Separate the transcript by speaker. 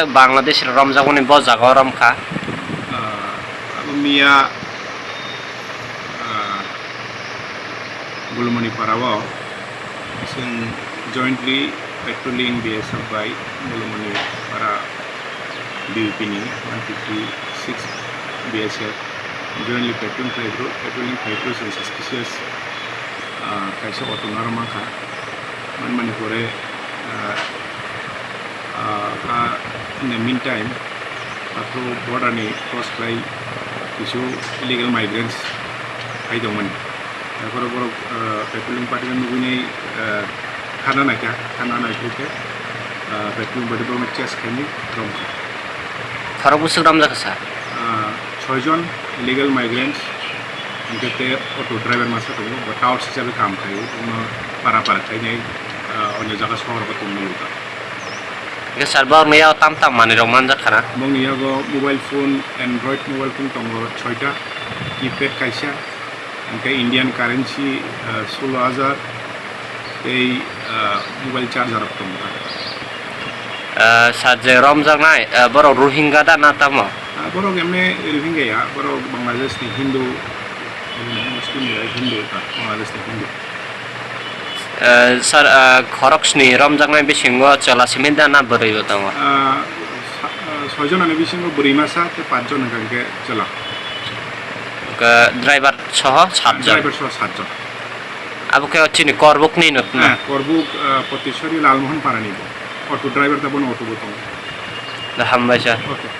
Speaker 1: ke Bangladesh romjagoni bo jaga romkha
Speaker 2: Mia Gulmani Parawa jointly patrolling BSF by Gulmani Para BUPini 156 BSF jointly patrolling and suspicious kaisa auto narmaka man kore in the meantime after border ni cross by কিছু illegal migrants aidongman তারপরে বড় patrolling পার্টির নুবিনে খানা নাকা খানা নাইকে patrolling party বড় chess খাইনি রম
Speaker 1: খরা বুসুক রাম জাকাসা
Speaker 2: 6 জন illegal migrants ইনতে অটো ড্রাইভার মাসা তো টাউট হিসাবে কাম খায় পারা খাইনাই অন্য জায়গা শহর কত মিলতা
Speaker 1: ke sarba meya tam mani roman jakhana
Speaker 2: mongniyago mobile phone android mobile phone tongo 6ta keypad kaisa angke indian currency 16000 ei mobile charger tongo
Speaker 1: saje rom jangnai borok rohingya da na tamo
Speaker 2: borok emne rohingya ya borok bangladesh ni hindu muslim ya hindu bangladesh ni hindu
Speaker 1: sir khoroksni rom jangnai bisingo chala siminda na boroi tamo
Speaker 2: 6 jon ani bisingo borimasa te 5 jon angke chala
Speaker 1: driver soho 7 jon
Speaker 2: driver soho 7 jon
Speaker 1: abuke ochini korbuk ni not na
Speaker 2: korbuk potishori lalmohon parani auto driver tabon auto botong
Speaker 1: alhamdulillah
Speaker 2: okay